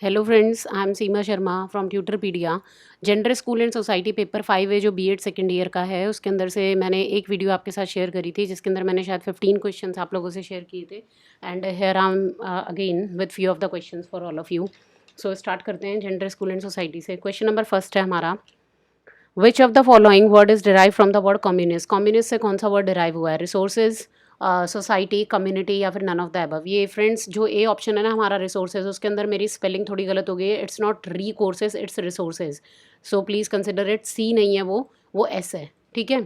Hello friends, I am Seema Sharma from Tutorpedia. Gender school and society paper 5 है जो BEd second year का है। उसके अंदर से मैंने एक वीडियो आपके साथ शेयर करी थी जिसके अंदर मैंने शायद 15 क्वेश्चंस आप लोगों से शेयर किए थे। And here I am again with few of the questions for all of you. So start करते हैं जेंडर स्कूल एंड सोसाइटी से। क्वेश्चन नंबर फर्स्ट है हमारा, which of the following word is derive from the word communist. Communist से कौन सा word derive हुआ है? रिसोर्सेज, सोसाइटी, कम्युनिटी या फिर नन ऑफ द अबव। ये फ्रेंड्स जो ए ऑप्शन है ना हमारा रिसोर्सेज, उसके अंदर मेरी स्पेलिंग थोड़ी गलत हो गई है। It's not recourses, it's resources. So please consider it. C नहीं है वो एस है। ठीक है,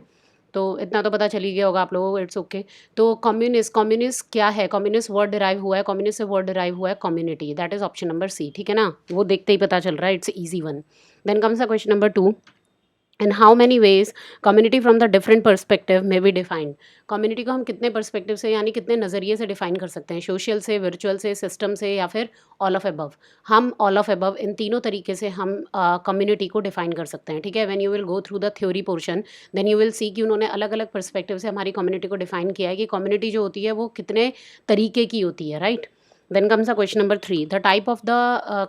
तो इतना तो पता चल ही गया होगा आप लोगों को। It's okay. तो कम्युनिस्ट, कम्युनिस्ट क्या है? कम्युनिस्ट वर्ड डिराइव हुआ है, कम्युनिस्ट से वर्ड डिराइव हुआ है community. That is option number C. ठीक है ना, वो देखते ही पता चल रहा है। It's easy one. Then comes the question number 2। In how many ways community from the different perspective में बी डिफाइंड। कम्युनिटी को हम कितने परस्पेक्टिव से यानी कितने नज़रिए से डिफाइन कर सकते हैं? सोशल से, वर्चुअल से, सिस्टम से या फिर ऑल ऑफ अबव। हम ऑल ऑफ अबव, इन तीनों तरीके से हम कम्युनिटी को डिफाइन कर सकते हैं। ठीक है, when you will go through the theory portion then you will see कि उन्होंने अलग अलग परस्पेक्टिव से हमारी कम्युनिटी को डिफाइन किया है कि कम्युनिटी जो होती है वो कितने तरीके की होती है, right. Then comes the question number 3. The type of the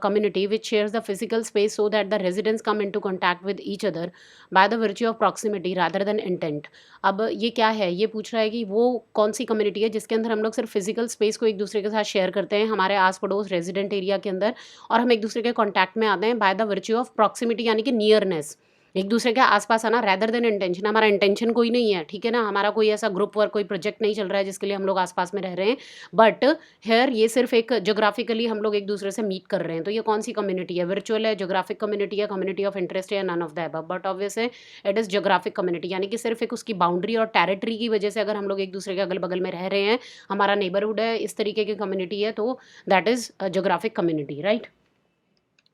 community which shares the physical space so that the residents come into contact with each other by the virtue of proximity rather than intent. अब ये क्या है? ये पूछ रहा है कि वो कौन सी कम्युनिटी है जिसके अंदर हम लोग सिर्फ फिजिकल स्पेस को एक दूसरे के साथ शेयर करते हैं हमारे आस पड़ोस रेजिडेंट एरिया के अंदर, और हम एक दूसरे के कॉन्टैक्ट में आते हैं by the virtue of proximity यानी कि नियरनेस, एक दूसरे के आसपास आना, रैदर देन इंटेंशन। हमारा इंटेंशन कोई नहीं है, ठीक है ना, हमारा कोई ऐसा ग्रुप वर्क कोई प्रोजेक्ट नहीं चल रहा है जिसके लिए हम लोग आसपास में रह रहे हैं, बट हेयर ये सिर्फ एक जोग्राफिकली हम लोग एक दूसरे से मीट कर रहे हैं। तो ये कौन सी कम्युनिटी है? वर्चुअल है, जोग्राफिक कम्युनिटी है, कम्युनिटी ऑफ इंटरेस्ट है, none of the above. But obvious है इट इज़ जोग्राफिक कम्युनिटी, यानी कि सिर्फ एक उसकी बाउंड्री और टेरिटरी की वजह से अगर हम लोग एक दूसरे के अगल बगल में रह रहे हैं, हमारा नेबरहुड है, इस तरीके की कम्युनिटी है, तो that is geographic community, right.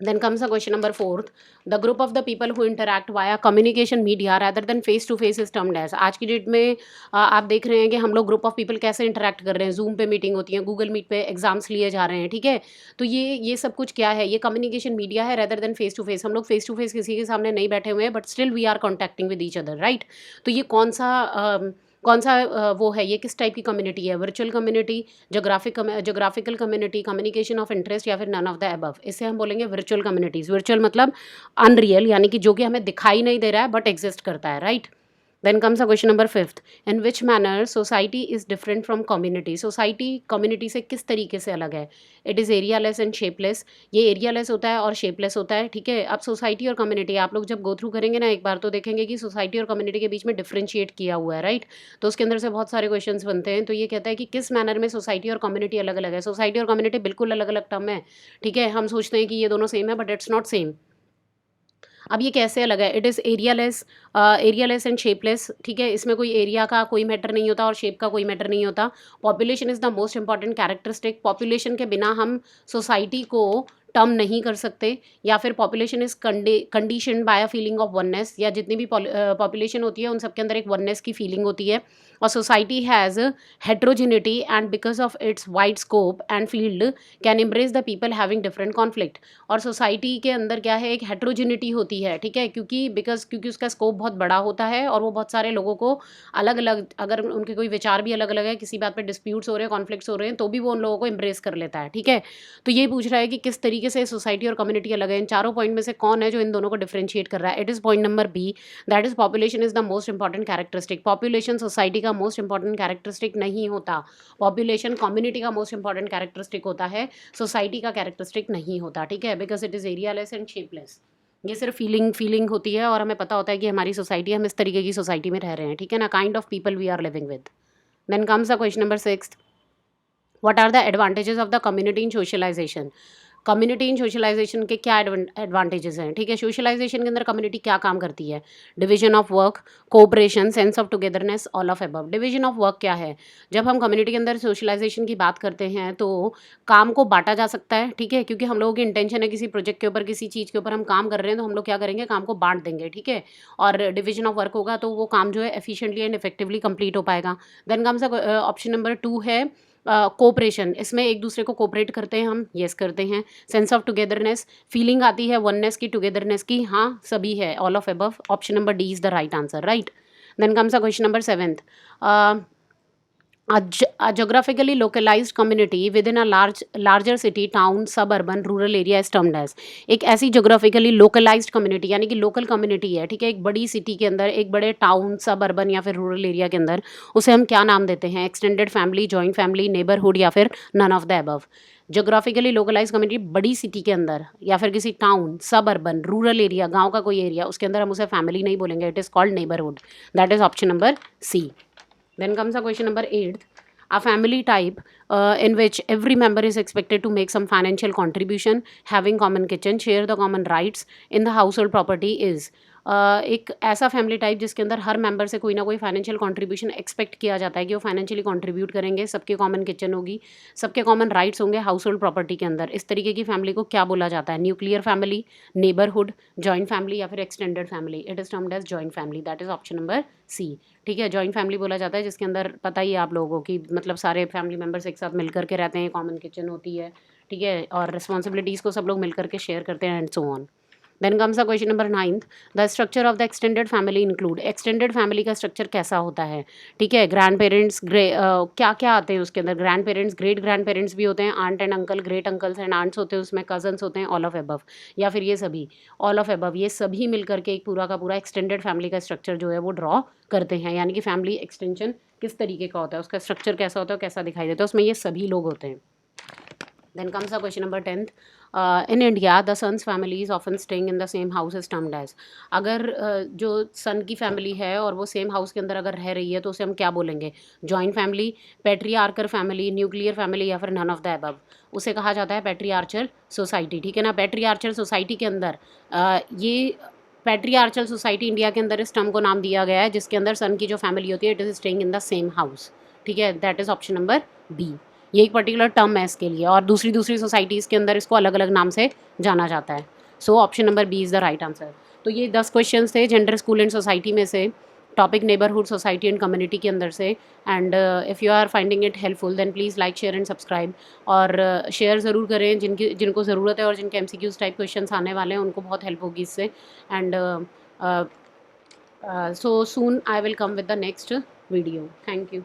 Then comes the question number 4th. The group of the people who interact via communication media rather than face to face is termed as। आज की date में आप देख रहे हैं कि हम लोग ग्रुप ऑफ पीपल कैसे इंटरेक्ट कर रहे हैं। जूम पे मीटिंग होती है, गूगल मीट पे एग्जाम्स लिए जा रहे हैं, ठीक है। तो ये सब कुछ क्या है? ये कम्युनिकेशन मीडिया है rather than face to face. हम लोग फेस टू फेस किसी के सामने नहीं बैठे हुए हैं, but still we are contacting with each other, right. तो ये कौन सा वो है? ये किस टाइप की कम्युनिटी है? Virtual community, geographical community, communication of interest या फिर नन ऑफ द अबव। इससे हम बोलेंगे वर्चुअल कम्युनिटीज़। वर्चुअल मतलब अनरियल, यानी कि जो कि हमें दिखाई नहीं दे रहा है बट एग्जिस्ट करता है, right. Then comes a question number 5th। In which manner society is different from community. Society community से किस तरीके से अलग है? It is area less and shapeless. ये एरिया लेस होता है और शेपलेस होता है, ठीक है। अब सोसाइटी और कम्युनिटी आप लोग जब गो थ्रू करेंगे ना एक बार, तो देखेंगे कि सोसाइटी और कम्युनिटी के बीच में डिफ्रेंशिएट किया हुआ है, राइट। तो उसके अंदर से बहुत सारे क्वेश्चंस बनते हैं। तो ये कहता है कि किस मैनर में सोसाइटी और कम्युनिटी अलग अलग है। सोसाइटी और कम्युनिटी बिल्कुल अलग अलग टर्म है, ठीक है। हम सोचते हैं कि ये दोनों सेम है, बट इट्स नॉट सेम। अब ये कैसे अलग है? It is area less and shapeless, ठीक है। इसमें कोई एरिया का कोई मैटर नहीं होता और शेप का कोई मैटर नहीं होता। Population is the most important characteristic. Population के बिना हम सोसाइटी को टर्म नहीं कर सकते। या फिर population is condition bye a feeling of oneness, या जितनी भी पॉपुलेशन होती है उन सबके अंदर एक वननेस की फीलिंग होती है। और society has heterogeneity and because of its wide scope and field can embrace the people having different conflict. और सोसाइटी के अंदर क्या है? एक हेट्रोजिनिटी होती है, ठीक है, क्योंकि उसका स्कोप बहुत बड़ा होता है और वो बहुत सारे लोगों को अलग अलग, अगर उनके कोई विचार भी अलग अलग है, किसी बात पे डिस्प्यूट्स हो रहे हैं, कॉन्फ्लिक्ट्स हो रहे हैं, तो भी वो उन लोगों को एम्ब्रेस कर लेता है, ठीक है। तो ये पूछ रहा है कि किस तरीके से सोसाइटी और कम्युनिटी अलग है। इन चारों पॉइंट में से कौन है जो इन दोनों को डिफरेंशिएट कर रहा है? It is point number B, that is population is the most important characteristic. Population society का मोस्ट इंपॉर्टेंट कैरेक्टरिस्टिक नहीं होता। पॉपुलेशन कम्युनिटी का मोस्ट इंपॉर्टेंट कैरेक्टरिस्टिक होता है, सोसाइटी का कैरेक्टरिस्टिक नहीं होता, ठीक है। Because it is area less and shapeless. ये सिर्फ फीलिंग होती है और हमें पता होता है कि हमारी सोसाइटी, हम इस तरीके की सोसाइटी में रह रहे हैं, ठीक है ना। Kind of people we are living with. Then comes the question number 6। What are the advantages of the community in socialization. Community in socialization के क्या एडवांटेजेस हैं? ठीक है, सोशलाइजेशन के अंदर कम्युनिटी क्या काम करती है? Division of work, cooperation, sense of togetherness, all of above. Division of work क्या है? जब हम कम्युनिटी के अंदर सोशलाइजेशन की बात करते हैं तो काम को बांटा जा सकता है, ठीक है, क्योंकि हम लोगों की इंटेंशन है किसी प्रोजेक्ट के ऊपर, किसी चीज़ के ऊपर हम काम कर रहे हैं, तो हम लोग क्या करेंगे? काम को बांट देंगे, ठीक है। और डिवीजन ऑफ वर्क होगा तो वो काम जो है एफिशिएंटली एंड इफेक्टिवली कंप्लीट हो पाएगा। देन कम्स ऑप्शन नंबर 2 है कोऑपरेशन। इसमें एक दूसरे को कोऑपरेट करते हैं हम, यस करते हैं। सेंस ऑफ टुगेदरनेस, फीलिंग आती है वननेस की, टुगेदरनेस की, हाँ सभी है, all of above. Option number D is the right answer, right. Then comes a question number 7th। A geographically localized community within a larger city, town, suburban, rural area is termed as। एक ऐसी geographically localized community यानी कि local community है, ठीक है, एक बड़ी city के अंदर, एक बड़े town, suburban या फिर rural area के अंदर, उसे हम क्या नाम देते हैं? extended family, joint family, neighborhood या फिर none of the above। Geographically localise community बड़ी सिटी के अंदर या फिर किसी टाउन, सबअर्बन, रूरल एरिया, गांव का कोई एरिया, उसके अंदर हम उसे फैमिली नहीं बोलेंगे, it is called neighbourhood. That is option number C. Then comes the question number 8th. A family type in which every member is expected to make some financial contribution, having common kitchen, share the common rights in the household property is। एक ऐसा family type जिसके अंदर हर member से कोई ना कोई financial contribution expect किया जाता है कि वो फाइनेंशियली कंट्रीब्यूट करेंगे, सबके कॉमन किचन होगी, सबके कॉमन राइट्स होंगे हाउस होल्ड प्रॉपर्टी के अंदर। इस तरीके की फैमिली को क्या बोला जाता है? Nuclear family, neighbourhood, joint family या फिर extended family. It is termed as joint family. That is option number C. ठीक है, जॉइंट फैमिली बोला जाता है जिसके अंदर पता ही है आप लोगों को कि मतलब सारे फैमिली मेम्बर्स एक साथ मिलकर के रहते हैं, कॉमन किचन होती है, ठीक है, और रिस्पॉन्सिबिलिटीज़ को सब लोग मिलकर के शेयर करते हैं and so on. Then comes the question number 9th। The structure of the extended family include. Extended family का स्ट्रक्चर कैसा होता है? ठीक है, ग्रैंड पेरेंट्स, क्या क्या आते हैं उसके अंदर? Grand parents, great grand parents भी होते हैं, aunt and uncle, great uncles and aunts होते हैं उसमें, कजन्स होते हैं, ऑल ऑफ एबव, या फिर ये सभी, ऑल ऑफ एबव, ये सभी मिलकर के एक पूरा का पूरा एक्सटेंडेड फैमिली का स्ट्रक्चर जो है वो ड्रॉ करते हैं। यानी कि फैमिली एक्सटेंशन किस तरीके का होता है, उसका स्ट्रक्चर कैसा होता है, कैसा दिखाई देता है, उसमें ये सभी लोग होते हैं। Then comes the question number 10th. In India, the son's family is often staying in the same house is termed as। अगर जो सन की फैमिली है और वो सेम हाउस के अंदर अगर रह रही है तो उसे हम क्या बोलेंगे? Joint family, patriarchal family, nuclear family या फिर नन ऑफ द अबव। उसे कहा जाता है पैट्रियार्चल सोसाइटी। ठीक है ना, पैट्रियार्चल सोसाइटी के अंदर ये पैट्रियार्चल सोसाइटी इंडिया के अंदर इस टर्म को नाम दिया गया है जिसके अंदर सन की जो फैमिली होती है it is staying in the same house. ठीक है, that is option number B. ये एक पर्टिकुलर टर्म है इसके लिए, और दूसरी दूसरी सोसाइटीज़ के अंदर इसको अलग अलग नाम से जाना जाता है। So option number B is the right answer. तो ये 10 क्वेश्चन थे जेंडर, स्कूल एंड सोसाइटी में से, topic neighbourhood, society and community के अंदर से। And if you are finding it helpful then please like, share and subscribe. और share ज़रूर करें जिनको ज़रूरत है और जिनके MCQs टाइप क्वेश्चन आने वाले हैं उनको बहुत हेल्प होगी इससे। And so soon I will come with the next video. Thank you.